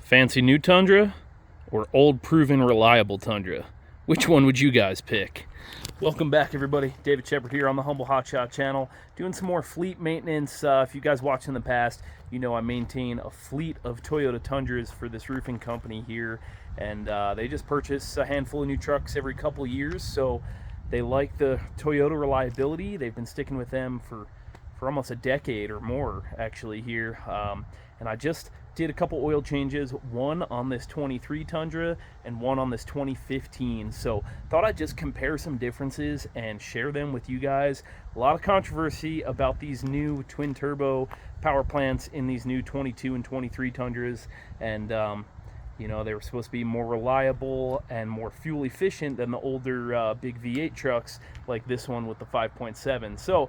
Fancy new Tundra or old proven reliable Tundra? Which one would you guys pick? Welcome back, everybody. David Shepard here on the Humble Hotshot channel, doing some more fleet maintenance. If you guys watched in the past, you know I maintain a fleet of Toyota Tundras for this roofing company here, and they just purchase a handful of new trucks every couple years, so they like the Toyota reliability. They've been sticking with them for almost a decade or more, actually, here. And I just did a couple oil changes, one on this 23 Tundra and one on this 2015. So thought I'd just compare some differences and share them with you guys. A lot of controversy about these new twin turbo power plants in these new 22 and 23 Tundras. And you know, they were supposed to be more reliable and more fuel efficient than the older big V8 trucks like this one with the 5.7. So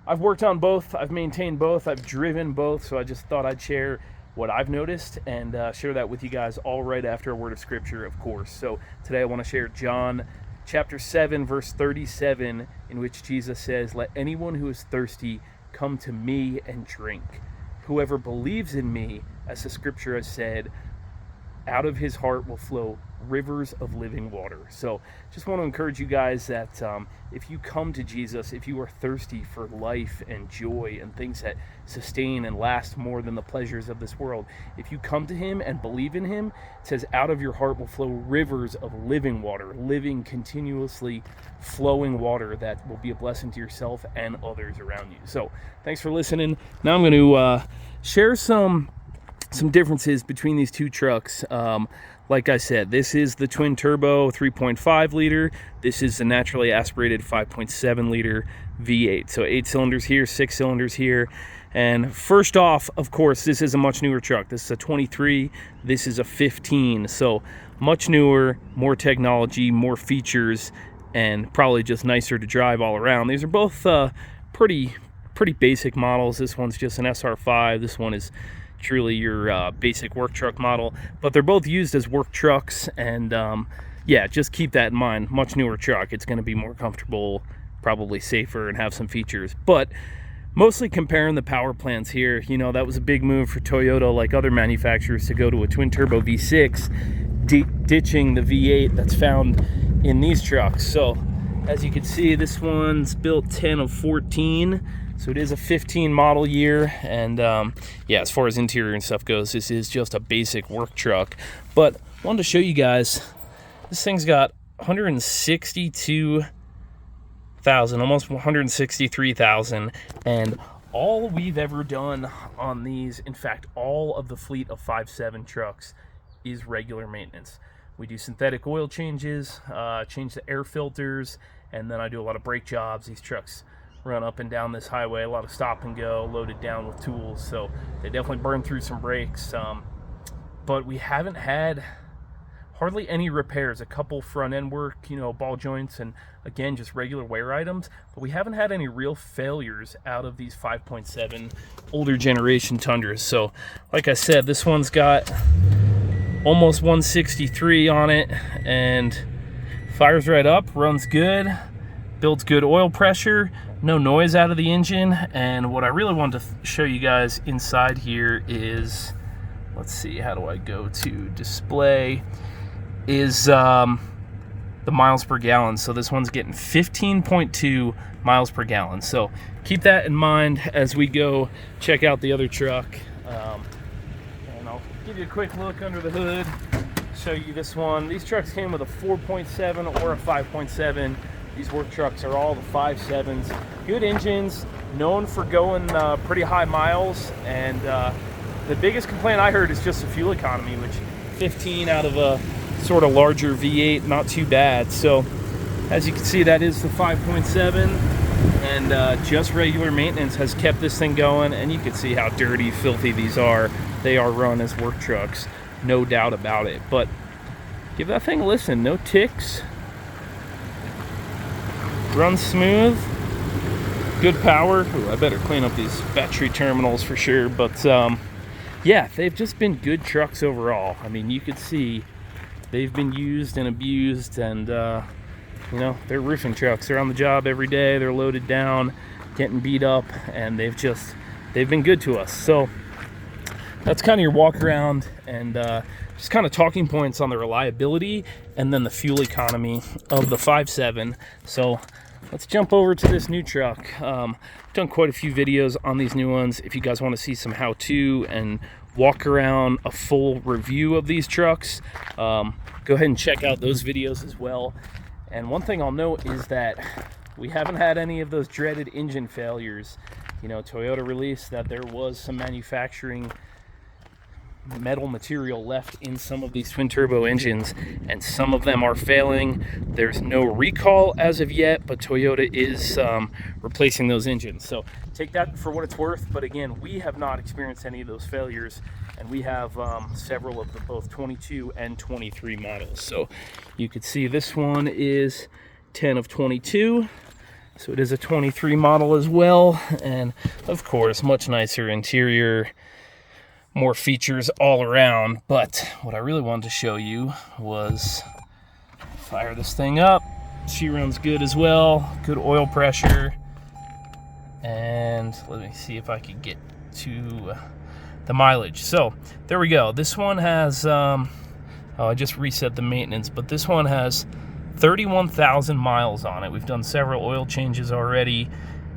I've worked on both, I've maintained both, I've driven both, so I just thought I'd share what I've noticed and share that with you guys, all right after a word of scripture, of course. So today I want to share John chapter 7, verse 37, in which Jesus says, "Let anyone who is thirsty come to me and drink. Whoever believes in me, as the scripture has said, out of his heart will flow rivers of living water." So just want to encourage you guys that if you come to Jesus, if you are thirsty for life and joy and things that sustain and last more than the pleasures of this world, if you come to him and believe in him, it says out of your heart will flow rivers of living water, living, continuously flowing water that will be a blessing to yourself and others around you. So thanks for listening. Now I'm going to share some differences between these two trucks. Like I said, this is the twin turbo 3.5 liter. This is the naturally aspirated 5.7 liter V8. So 8 cylinders here, 6 cylinders here. And first off, of course, this is a much newer truck. This is a 23, this is a 15. So much newer, more technology, more features, and probably just nicer to drive all around. These are both pretty basic models. This one's just an SR5. This one is truly your basic work truck model, but they're both used as work trucks, and yeah, just keep that in mind. Much newer truck, it's going to be more comfortable, probably safer, and have some features. But mostly comparing the power plants here, you know, that was a big move for Toyota, like other manufacturers, to go to a twin turbo V6, ditching the V8 that's found in these trucks. So as you can see, this one's built 10 of 14. So it is a 15 model year, and yeah, as far as interior and stuff goes, this is just a basic work truck. But I wanted to show you guys, this thing's got 162,000, almost 163,000, and all we've ever done on these, in fact, all of the fleet of 5.7 trucks, is regular maintenance. We do synthetic oil changes, change the air filters, and then I do a lot of brake jobs. These trucks run up and down this highway, a lot of stop and go, loaded down with tools, so they definitely burn through some brakes. But we haven't had hardly any repairs. A couple front end work, you know, ball joints, and again, just regular wear items, but we haven't had any real failures out of these 5.7 older generation Tundras. So like I said, this one's got almost 163 on it, and fires right up, runs good, builds good oil pressure, no noise out of the engine. And what I really wanted to show you guys inside here is, let's see, how do I go to display, is the miles per gallon. So this one's getting 15.2 miles per gallon. So keep that in mind as we go check out the other truck. And I'll give you a quick look under the hood, show you this one. These trucks came with a 4.7 or a 5.7. These work trucks are all the 5.7s. Good engines, known for going pretty high miles, and the biggest complaint I heard is just the fuel economy, which 15 out of a sort of larger V8, not too bad. So as you can see, that is the 5.7, and just regular maintenance has kept this thing going, and you can see how dirty, filthy these are. They are run as work trucks, no doubt about it. But give that thing a listen, no ticks. Runs smooth, good power. Ooh, I better clean up these battery terminals for sure. But yeah, they've just been good trucks overall. I mean, you could see they've been used and abused, and you know, they're roofing trucks. They're on the job every day. They're loaded down, getting beat up, and they've been good to us. So that's kind of your walk around and just kind of talking points on the reliability and then the fuel economy of the 5.7. So let's jump over to this new truck. I've done quite a few videos on these new ones. If you guys want to see some how-to and walk around, a full review of these trucks, go ahead and check out those videos as well. And one thing I'll note is that we haven't had any of those dreaded engine failures. You know, Toyota released that there was some manufacturing metal material left in some of these twin turbo engines, and some of them are failing. There's no recall as of yet, but Toyota is replacing those engines, so take that for what it's worth. But again, we have not experienced any of those failures, and we have several of the both 22 and 23 models. So you could see this one is 10 of 22, so it is a 23 model as well, and of course much nicer interior, more features all around. But what I really wanted to show you was fire this thing up. She runs good as well, good oil pressure. And let me see if I can get to the mileage. So there we go. This one has oh, I just reset the maintenance, but this one has 31,000 miles on it. We've done several oil changes already.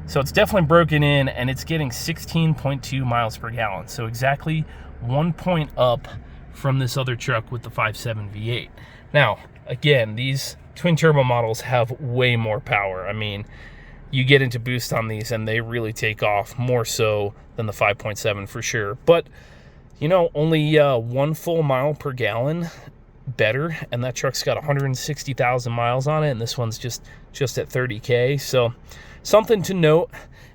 So it's definitely broken in, and it's getting 16.2 miles per gallon. So exactly 1 point up from this other truck with the 5.7 V8. Now, again, these twin turbo models have way more power. I mean, you get into boost on these and they really take off, more so than the 5.7 for sure. But, you know, only 1 full mile per gallon better, and that truck's got 160,000 miles on it, and this one's just at 30K. So something to note.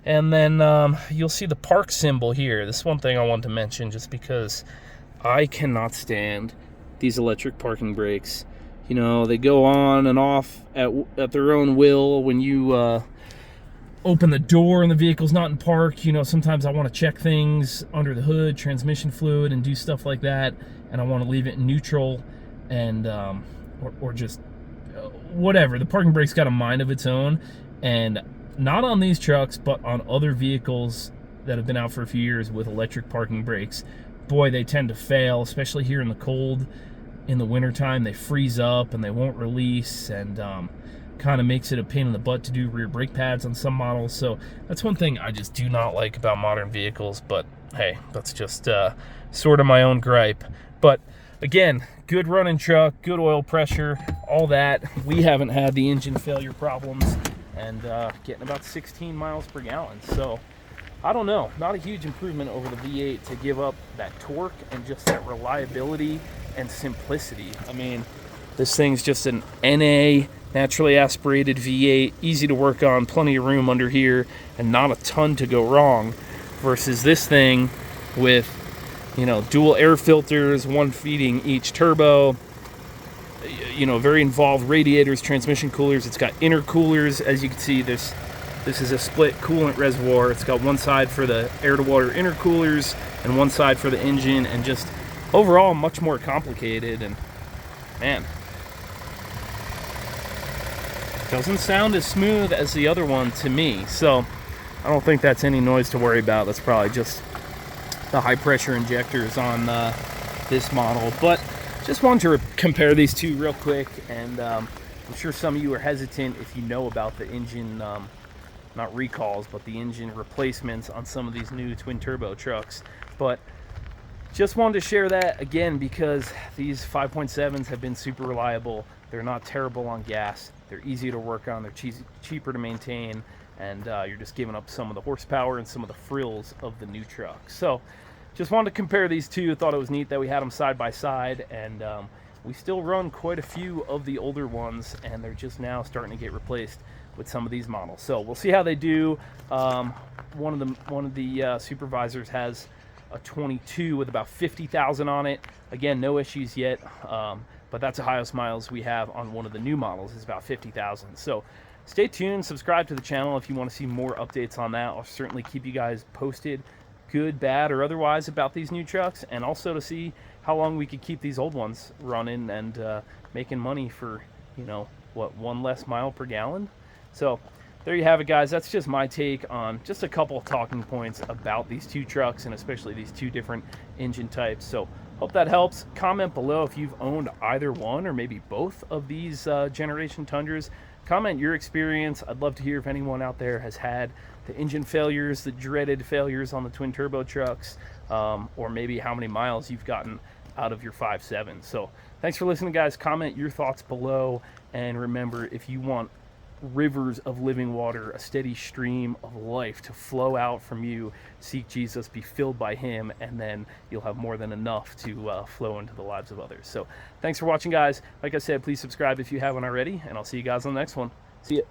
And then you'll see the park symbol here. This is one thing I want to mention, just because I cannot stand these electric parking brakes. You know, they go on and off at their own will when you open the door and the vehicle's not in park. You know, sometimes I want to check things under the hood, transmission fluid, and do stuff like that, and I want to leave it in neutral, and or just whatever. The parking brake's got a mind of its own, and not on these trucks, but on other vehicles that have been out for a few years with electric parking brakes. Boy, they tend to fail, especially here in the cold. In the wintertime, they freeze up and they won't release, and kind of makes it a pain in the butt to do rear brake pads on some models. So that's one thing I just do not like about modern vehicles, but hey, that's just sort of my own gripe. But again, good running truck, good oil pressure, all that. We haven't had the engine failure problems, and getting about 16 miles per gallon. So I don't know, not a huge improvement over the V8 to give up that torque and just that reliability and simplicity. I mean, this thing's just an NA, naturally aspirated V8, easy to work on, plenty of room under here, and not a ton to go wrong, versus this thing with, you know, dual air filters, one feeding each turbo, you know, very involved radiators, transmission coolers. It's got intercoolers. As you can see, this is a split coolant reservoir. It's got one side for the air-to-water intercoolers and one side for the engine, and just overall much more complicated. And man, doesn't sound as smooth as the other one to me. So I don't think that's any noise to worry about. That's probably just the high pressure injectors on this model. But just wanted to compare these two real quick, and I'm sure some of you are hesitant if you know about the engine, not recalls, but the engine replacements on some of these new twin turbo trucks. But just wanted to share that again, because these 5.7s have been super reliable. They're not terrible on gas. They're easy to work on. They're cheaper to maintain, and you're just giving up some of the horsepower and some of the frills of the new truck. So just wanted to compare these two. Thought it was neat that we had them side by side, and we still run quite a few of the older ones, and they're just now starting to get replaced with some of these models. So we'll see how they do. One of the supervisors has a 22 with about 50,000 on it. Again, no issues yet, but that's the highest miles we have on one of the new models, is about 50,000. So stay tuned, subscribe to the channel if you want to see more updates on that. I'll certainly keep you guys posted, good, bad, or otherwise, about these new trucks, and also to see how long we could keep these old ones running and making money for, you know, what, 1 less mile per gallon. So there you have it, guys. That's just my take on just a couple of talking points about these two trucks, and especially these two different engine types. So hope that helps. Comment below if you've owned either one or maybe both of these generation Tundras. Comment your experience. I'd love to hear if anyone out there has had the engine failures, the dreaded failures on the twin turbo trucks, or maybe how many miles you've gotten out of your 5.7. So thanks for listening, guys. Comment your thoughts below, and remember, if you want rivers of living water, a steady stream of life to flow out from you, seek Jesus, be filled by him, and then you'll have more than enough to flow into the lives of others. So thanks for watching, guys. Like I said, please subscribe if you haven't already, and I'll see you guys on the next one. See ya.